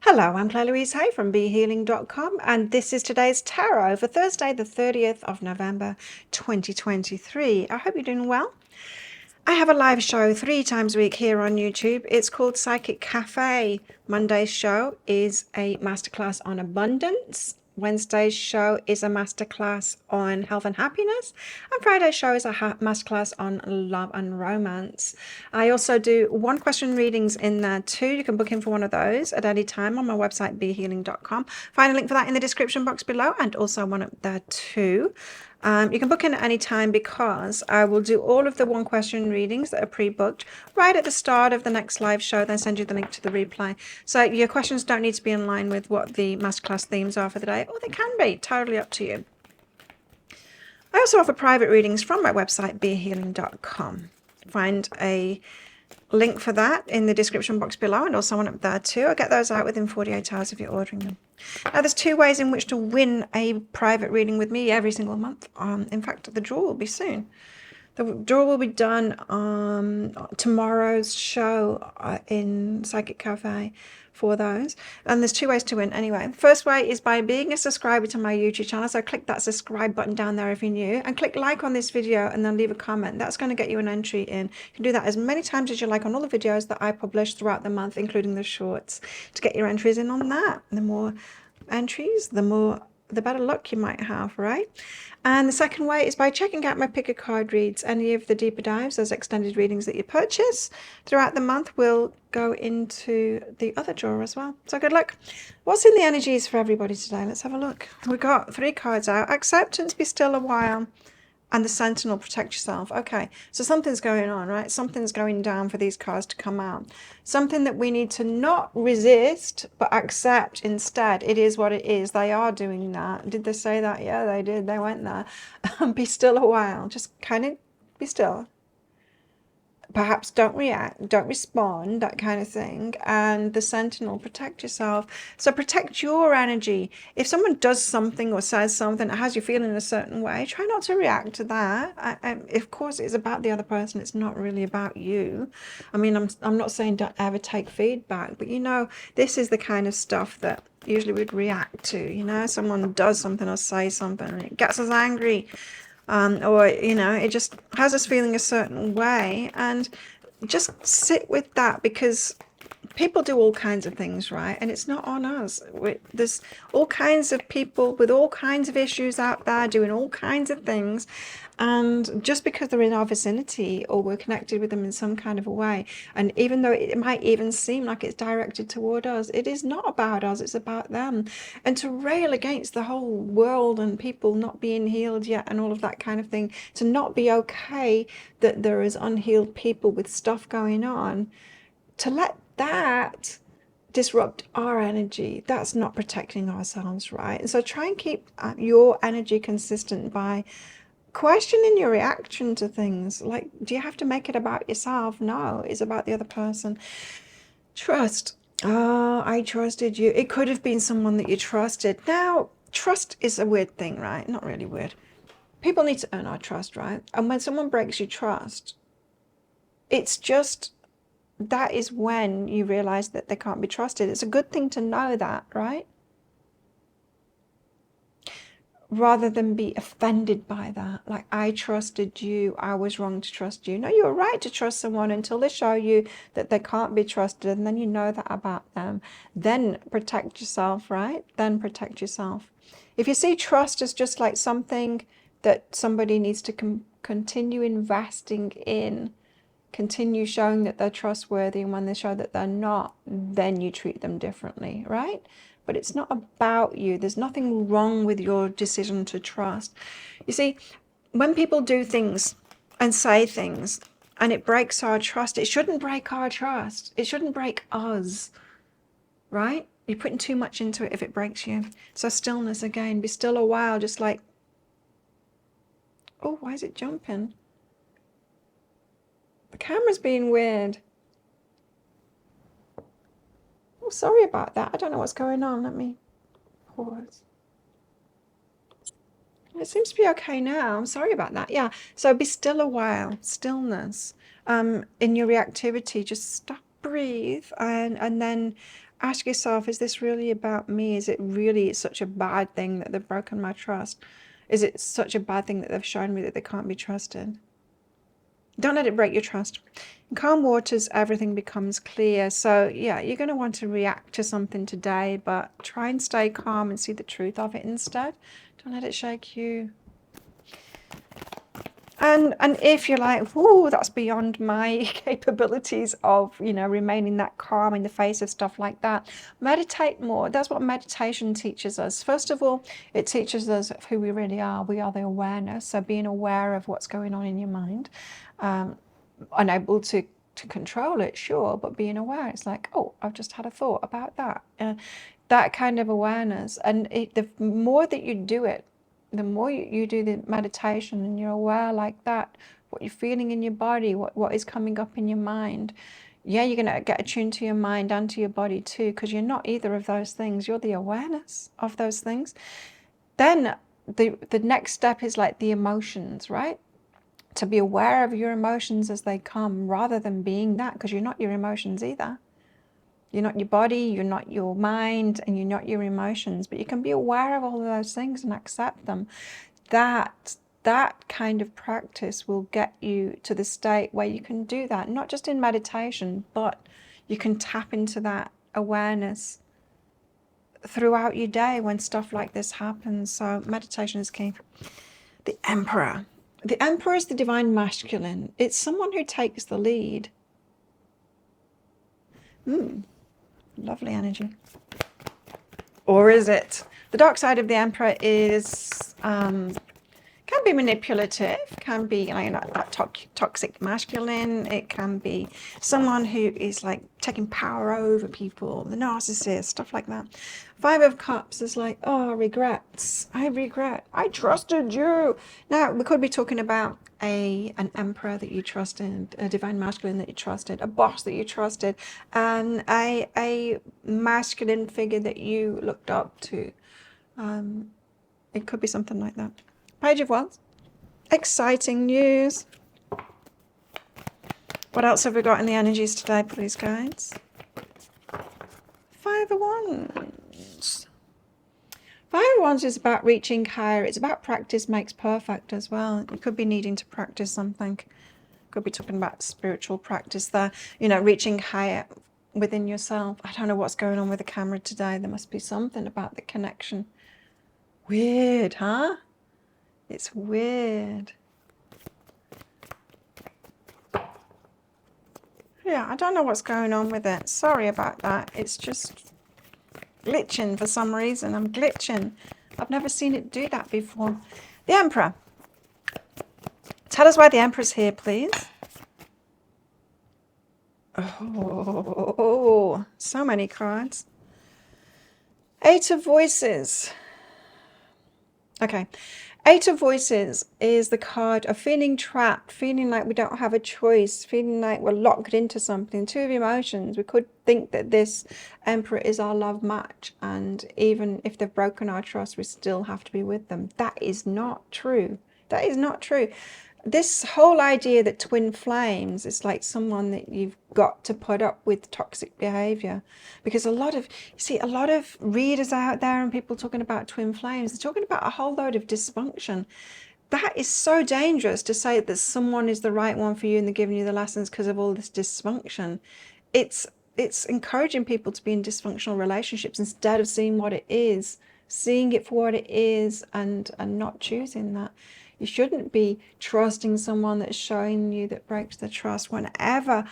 Hello, I'm Claire Louise Hay from BeHealing.com, and this is today's tarot for Thursday, the 30th of November 2023. I hope you're doing well. I have a live show 3 times a week here on YouTube. It's called Psychic Cafe. Monday's show is a masterclass on abundance. Wednesday's show is a masterclass on health and happiness, and Friday's show is a masterclass on love and romance. I also do 1-question readings in there too. You can book in for one of those at any time on my website behealing.com. Find a link for that in the description box below, and also one up there too. You can book in at any time because I will do all of the 1-question readings that are pre-booked right at the start of the next live show, then send you the link to the replay. So your questions don't need to be in line with what the masterclass themes are for the day, or they can be, totally up to you. I also offer private readings from my website, behealing.com. Find a link for that in the description box below, and also one up there too. I'll get those out within 48 hours if you're ordering them. Now, there's 2 ways in which to win a private reading with me every single month. In fact, the draw will be soon. The draw will be done on tomorrow's show in Psychic Cafe for those. And there's 2 ways to win anyway. First way is by being a subscriber to my YouTube channel. So click that subscribe button down there if you're new, and click like on this video and then leave a comment. That's going to get you an entry in. You can do that as many times as you like on all the videos that I publish throughout the month, including the shorts, to get your entries in on that. The more entries, the better luck you might have, right? And the second way is by checking out my pick a card reads. Any of the deeper dives, those extended readings that you purchase throughout the month, will go into the other drawer as well. So good luck. What's in the energies for everybody today? Let's have a look. We've got 3 cards out. Acceptance, be still a while. And the Sentinel, protect yourself. Okay, so something's going on, right? Something's going down for these cards to come out. Something that we need to not resist, but accept instead. It is what it is. They are doing that. Did they say that? Yeah, they did. They went there. Be still a while. Just kind of be still. Perhaps don't react, don't respond, that kind of thing. And the Sentinel, protect yourself. So protect your energy. If someone does something or says something that has you feeling a certain way, try not to react to that. Of course, it's about the other person. It's not really about you. I mean, I'm not saying don't ever take feedback, but you know, this is the kind of stuff that usually we'd react to. You know, someone does something or say something and it gets us angry. Or, you know, it just has us feeling a certain way, and just sit with that, because people do all kinds of things, right? And it's not on us. There's all kinds of people with all kinds of issues out there doing all kinds of things. And just because they're in our vicinity or we're connected with them in some kind of a way, and even though it might even seem like it's directed toward us, it is not about us, it's about them. And to rail against the whole world and people not being healed yet and all of that kind of thing, to not be okay that there is unhealed people with stuff going on, to let that disrupt our energy, that's not protecting ourselves, right? And so try and keep your energy consistent by questioning your reaction to things. Like, do you have to make it about yourself? No, it's about the other person. Trust. Oh, I trusted you. It could have been someone that you trusted. Now, trust is a weird thing, right? Not really weird. People need to earn our trust, right? And when someone breaks your trust, it's just, that is when you realize that they can't be trusted. It's a good thing to know that, right? Rather than be offended by that. Like, I trusted you, I was wrong to trust you. No, you're right to trust someone until they show you that they can't be trusted, and then you know that about them. Then protect yourself, right? Then protect yourself. If you see trust as just like something that somebody needs to continue investing in, continue showing that they're trustworthy, and when they show that they're not, then you treat them differently, right? But it's not about you. There's nothing wrong with your decision to trust. You see, when people do things and say things and it breaks our trust, it shouldn't break our trust. It shouldn't break us, right? You're putting too much into it if it breaks you. So stillness again. Be still a while, just like, oh, why is it jumping? The camera's being weird. Oh, sorry about that. I don't know what's going on. Let me pause. It seems to be okay now. I'm sorry about that. Yeah. So be still a while. Stillness. In your reactivity, just stop, breathe, and then Ask yourself, is this really about me? Is it really such a bad thing that they've broken my trust? Is it such a bad thing that they've shown me that they can't be trusted? Don't let it break your trust. In calm waters, everything becomes clear. So yeah, you're going to want to react to something today, but try and stay calm and see the truth of it instead. Don't let it shake you. And if you're like, whoa, that's beyond my capabilities of, remaining that calm in the face of stuff like that, meditate more. That's what meditation teaches us. First of all, it teaches us who we really are. We are the awareness. So being aware of what's going on in your mind, unable to control it, sure, but being aware. It's like, oh, I've just had a thought about that. That kind of awareness. And the more that you do it, the more you do the meditation and you're aware like that, what you're feeling in your body, what is coming up in your mind, yeah, you're going to get attuned to your mind and to your body too, because you're not either of those things. You're the awareness of those things. Then the next step is like the emotions, right? To be aware of your emotions as they come rather than being that, because you're not your emotions either. You're not your body, you're not your mind, and you're not your emotions, but you can be aware of all of those things and accept them. That kind of practice will get you to the state where you can do that, not just in meditation, but you can tap into that awareness throughout your day when stuff like this happens. So meditation is key. The Emperor. The Emperor is the divine masculine. It's someone who takes the lead. Lovely energy. Or is it? The dark side of the Emperor is can be manipulative, can be that toxic masculine. It can be someone who is like taking power over people, the narcissist, stuff like that. Five of Cups is like, oh, regrets. I regret. I trusted you. Now, we could be talking about an emperor that you trusted, a divine masculine that you trusted, a boss that you trusted, and a masculine figure that you looked up to. It could be something like that. Page of Wands. Exciting news. What else have we got in the energies today, please, guys? Five of Wands. Five of Wands is about reaching higher. It's about practice makes perfect as well. You could be needing to practice something. Could be talking about spiritual practice there. Reaching higher within yourself. I don't know what's going on with the camera today. There must be something about the connection. Weird, huh? It's weird. Yeah, I don't know what's going on with it. Sorry about that. It's just glitching for some reason. I'm glitching. I've never seen it do that before. The Emperor. Tell us why the Emperor's here, please. Oh, so many cards. Eight of Voices. Okay. Eight of Voices is the card of feeling trapped, feeling like we don't have a choice, feeling like we're locked into something. Two of Emotions. We could think that this Emperor is our love match, and even if they've broken our trust, we still have to be with them. That is not true. That is not true. This whole idea that twin flames is like someone that you've got to put up with toxic behavior, because a lot of readers out there and people talking about twin flames, they're talking about a whole load of dysfunction. That is so dangerous, to say that someone is the right one for you and they're giving you the lessons because of all this dysfunction. It's encouraging people to be in dysfunctional relationships instead of seeing what it is, seeing it for what it is, and not choosing that. You shouldn't be trusting someone that's showing you that breaks the trust. Whenever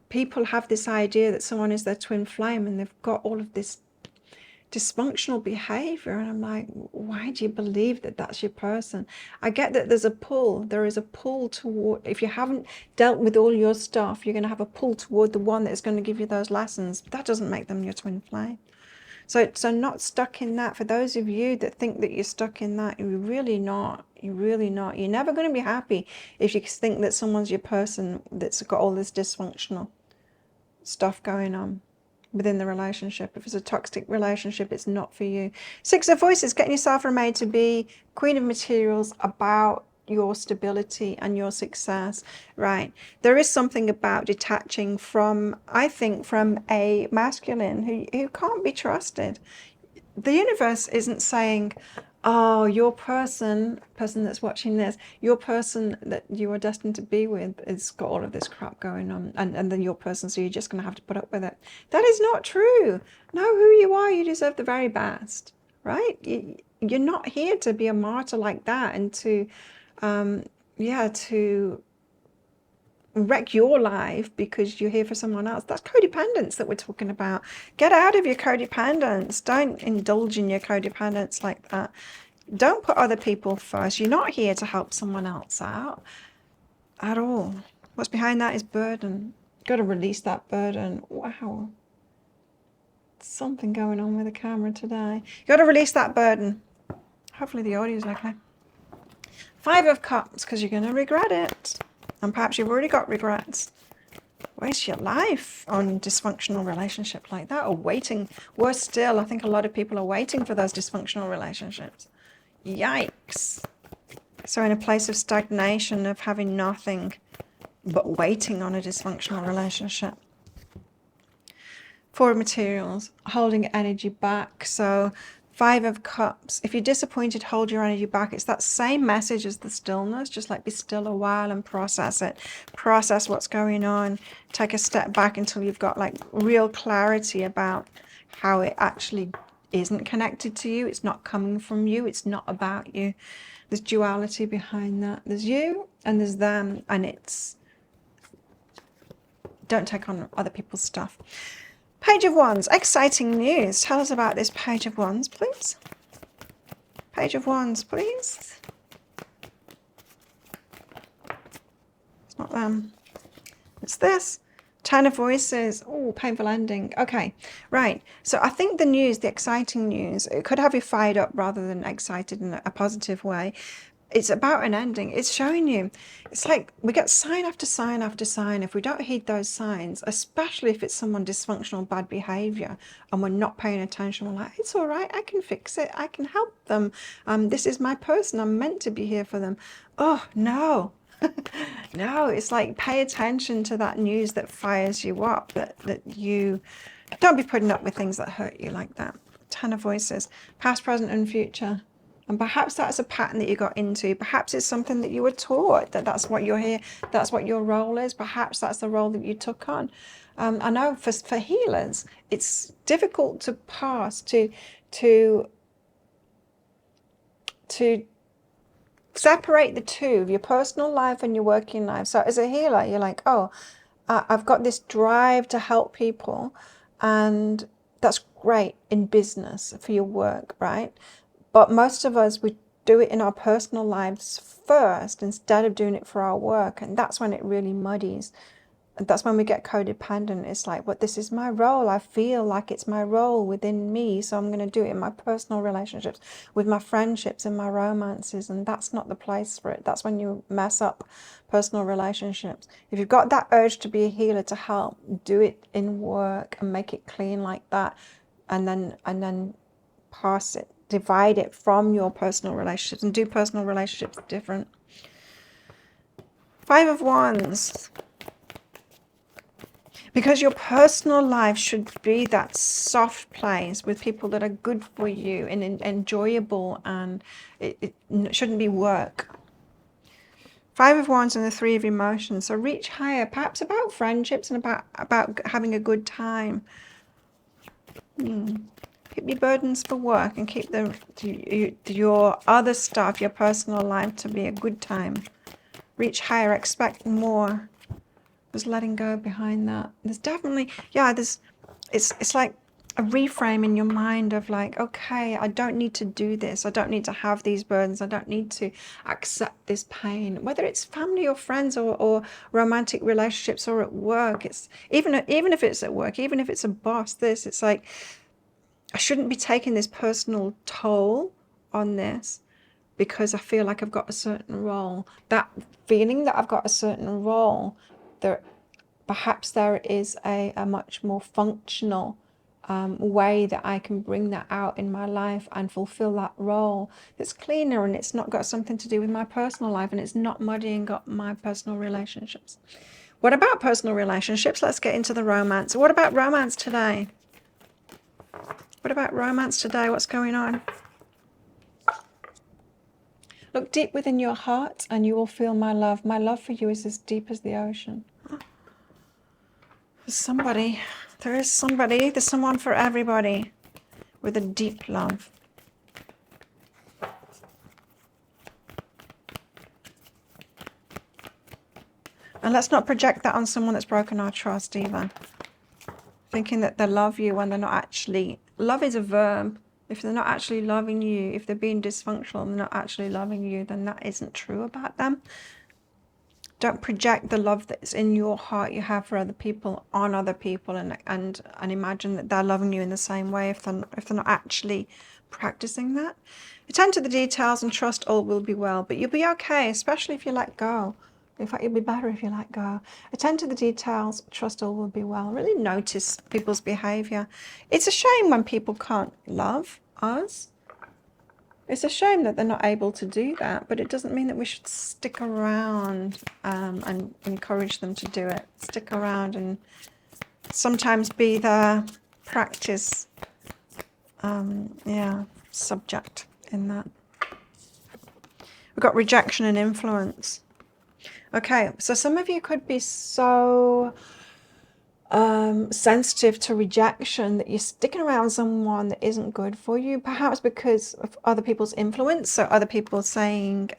people have this idea that someone is their twin flame and they've got all of this dysfunctional behavior, and I'm like, why do you believe that that's your person? I get that there's a pull. There is a pull toward, if you haven't dealt with all your stuff, you're going to have a pull toward the one that's going to give you those lessons. But that doesn't make them your twin flame. So not stuck in that. For those of you that think that you're stuck in that, you're really not. You're really not. You're never going to be happy if you think that someone's your person that's got all this dysfunctional stuff going on within the relationship. If it's a toxic relationship, it's not for you. Six of Voices, getting yourself remade to be Queen of Materials, about your stability and your success, right? There is something about detaching from, I think, from a masculine who can't be trusted. The universe isn't saying, oh, your person that's watching this, your person that you are destined to be with has got all of this crap going on, and then your person, so you're just going to have to put up with it. That is not true. Know who you are. You deserve the very best, right? You're not here to be a martyr like that and to to wreck your life because you're here for someone else. That's codependence that we're talking about. Get out of your codependence. Don't indulge in your codependence like that. Don't put other people first. You're not here to help someone else out at all. What's behind that is burden. Got to release that burden. Wow. Something going on with the camera today. Got to release that burden. Hopefully the audio is okay. 5 of Cups, because you're going to regret it. And perhaps you've already got regrets. Waste your life on dysfunctional relationship like that, or waiting. Worse still, I think a lot of people are waiting for those dysfunctional relationships. Yikes. So in a place of stagnation, of having nothing but waiting on a dysfunctional relationship. 4 of Materials, holding energy back. So 5 of Cups, if you're disappointed, hold your energy back. It's that same message as the stillness, just like be still a while and process it. Process what's going on. Take a step back until you've got like real clarity about how it actually isn't connected to you. It's not coming from you. It's not about you. There's duality behind that. There's you and there's them, and it's don't take on other people's stuff. Page of Wands, exciting news. Tell us about this Page of Wands, please. Page of Wands, please. It's not them. It's this. 10 of Voices. Oh, painful ending. Okay, right. So I think the news, the exciting news, it could have you fired up rather than excited in a positive way. It's about an ending. It's showing you. It's like we get sign after sign after sign. If we don't heed those signs, especially if it's someone dysfunctional, bad behavior, and we're not paying attention, we're like, it's all right. I can fix it. I can help them. This is my person. I'm meant to be here for them. Oh, no. No, it's like pay attention to that news that fires you up, that you don't be putting up with things that hurt you like that. 10 of Voices, past, present, and future. And perhaps that's a pattern that you got into. Perhaps it's something that you were taught, that's what you're here, that's what your role is. Perhaps that's the role that you took on. I know for healers, it's difficult to pass, to separate the two of your personal life and your working life. So as a healer, you're like, oh, I've got this drive to help people, and that's great in business for your work, right? But most of us, we do it in our personal lives first instead of doing it for our work. And that's when it really muddies. And that's when we get codependent. It's like, well, this is my role. I feel like it's my role within me. So I'm going to do it in my personal relationships, with my friendships and my romances. And that's not the place for it. That's when you mess up personal relationships. If you've got that urge to be a healer, to help, do it in work and make it clean like that. And then pass it. Divide it from your personal relationships and do personal relationships different. 5 of Wands. Because your personal life should be that soft place with people that are good for you and enjoyable, and it shouldn't be work. 5 of Wands and the 3 of Emotions. So reach higher, perhaps about friendships and about having a good time. Keep your burdens for work and keep your other stuff, your personal life, to be a good time. Reach higher, expect more. There's letting go behind that. There's definitely, it's like a reframe in your mind of like, okay, I don't need to do this. I don't need to have these burdens. I don't need to accept this pain. Whether it's family or friends or romantic relationships or at work, it's even if it's at work, even if it's a boss, it's like, I shouldn't be taking this personal toll on this because I feel like I've got a certain role. That feeling that I've got a certain role, perhaps there is a much more functional way that I can bring that out in my life and fulfill that role that's cleaner, and it's not got something to do with my personal life, and it's not muddying up my personal relationships. What about personal relationships? Let's get into the romance. What about romance today? What about romance today? What's going on? Look deep within your heart and you will feel my love. My love for you is as deep as the ocean. There's somebody. There is somebody. There's someone for everybody with a deep love. And let's not project that on someone that's broken our trust either. Thinking that they love you when they're not actually. Love is a verb. If they're not actually loving you, if they're being dysfunctional and they're not actually loving you, then that isn't true about them. Don't project the love that's in your heart you have for other people on other people, and imagine that they're loving you in the same way if they're not actually practicing that. Attend to the details and trust all will be well, but you'll be okay, especially if you let go. In fact, you'll be better if you let go. Attend to the details, trust all will be well. Really notice people's behavior. It's a shame when people can't love us. It's a shame that they're not able to do that, but it doesn't mean that we should stick around and encourage them to do it. Stick around and sometimes be the practice, subject in that. We've got rejection and influence. Okay, so some of you could be so sensitive to rejection that you're sticking around someone that isn't good for you, perhaps because of other people's influence. So other people saying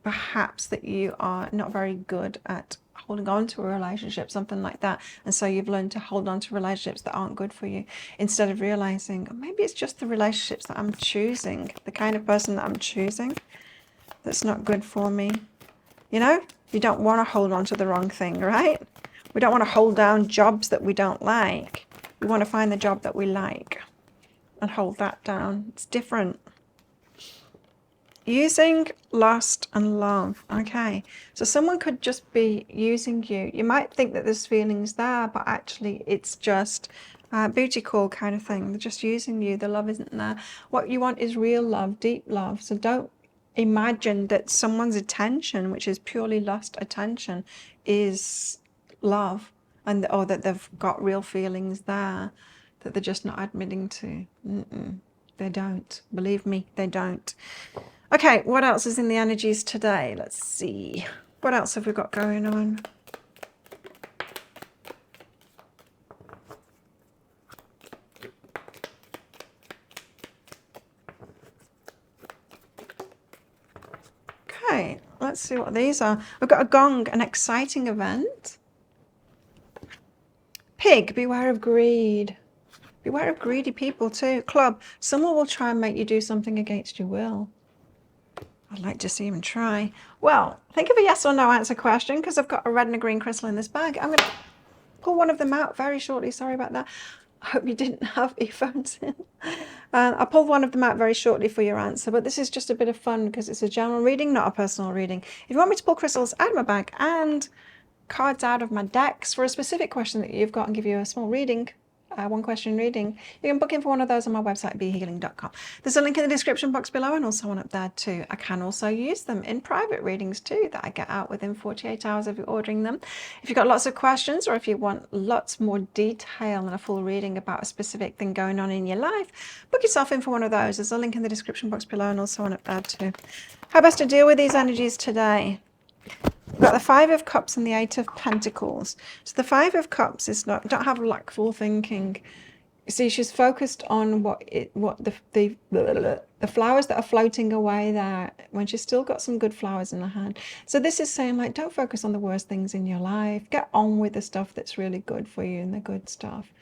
perhaps that you are not very good at holding on to a relationship, something like that, and so you've learned to hold on to relationships that aren't good for you, instead of realizing maybe it's just the relationships that I'm choosing, the kind of person that I'm choosing that's not good for me. You know, you don't want to hold on to the wrong thing, right? We don't want to hold down jobs that we don't like. We want to find the job that we like and hold that down. It's different. Using, lust, and love. Okay, so someone could just be using you. You might think that there's feelings there, but actually it's just a booty call kind of thing. They're just using you. The love isn't there. What you want is real love, deep love. So don't imagine that someone's attention, which is purely lust attention, is love, and or that they've got real feelings there that they're just not admitting to. They don't. Believe me, they don't. Okay, what else is in the energies today? Let's see. What else have we got going on? Okay, let's see what these are. We've got a gong, an exciting event. Pig, beware of greed. Beware of greedy people too. Club, someone will try and make you do something against your will. I'd like to see him try. Well, think of a yes or no answer question, because I've got a red and a green crystal in this bag. I'm going to pull one of them out very shortly. Sorry about that. I hope you didn't have earphones in. I'll pull one of them out very shortly for your answer, but this is just a bit of fun because it's a general reading, not a personal reading. If you want me to pull crystals out of my bag and cards out of my decks for a specific question that you've got and give you a small reading, one question reading, you can book in for one of those on my website, behealing.com. There's a link in the description box below and also one up there too. I can also use them in private readings too that I get out within 48 hours of you ordering them. If you've got lots of questions, or if you want lots more detail and a full reading about a specific thing going on in your life, book yourself in for one of those. There's a link in the description box below and also one up there too. How best to deal with these energies today? We've got the Five of Cups and the Eight of Pentacles. So the Five of Cups is not, don't have lackful thinking. See, she's focused on the flowers that are floating away there when she's still got some good flowers in her hand. So this is saying, like, don't focus on the worst things in your life. Get on with the stuff that's really good for you and the good stuff.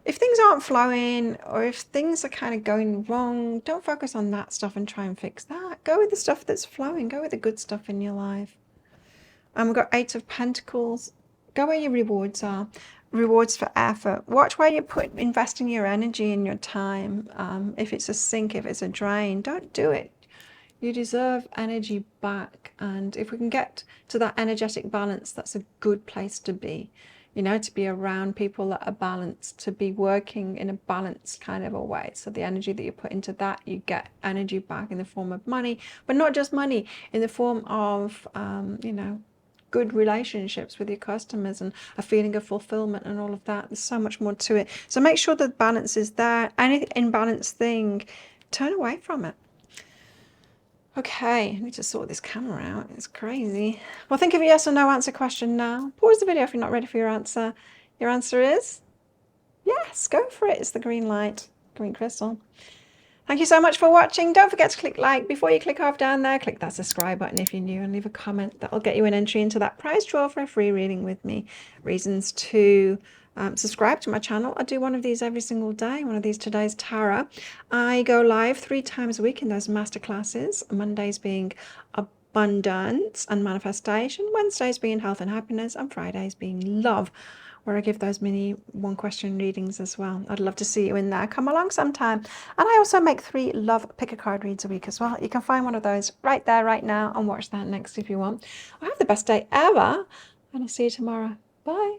If things aren't flowing, or if things are kind of going wrong, don't focus on that stuff and try and fix that. Go with the stuff that's flowing. Go with the good stuff in your life. And we've got Eight of Pentacles. Go where your rewards are. Rewards for effort. Watch where you're investing your energy and your time. If it's a sink, if it's a drain, don't do it. You deserve energy back. And if we can get to that energetic balance, that's a good place to be. you know, to be around people that are balanced, to be working in a balanced kind of a way. So the energy that you put into that, you get energy back in the form of money, but not just money, in the form of, you know, good relationships with your customers and a feeling of fulfillment and all of that. There's so much more to it. So make sure the balance is there. Any imbalanced thing, turn away from it. Okay, I need to sort this camera out. It's crazy. Well, think of a yes or no answer question now. Pause the video if you're not ready for your answer. Your answer is yes, go for it. It's the green light, green crystal. Thank you so much for watching. Don't forget to click like. Before you click off down there, click that subscribe button if you're new and leave a comment. That'll get you an entry into that prize draw for a free reading with me. Reasons to subscribe to my channel. I do one of these every single day, one of these Today's Tarot. I go live 3 times a week in those masterclasses, Mondays being abundance and manifestation, Wednesdays being health and happiness, and Fridays being love, where I give those mini 1-question readings as well. I'd love to see you in there. Come along sometime. And I also make 3 love pick a card reads a week as well. You can find one of those right there, right now, and watch that next if you want. Well, have the best day ever, and I'll see you tomorrow. Bye.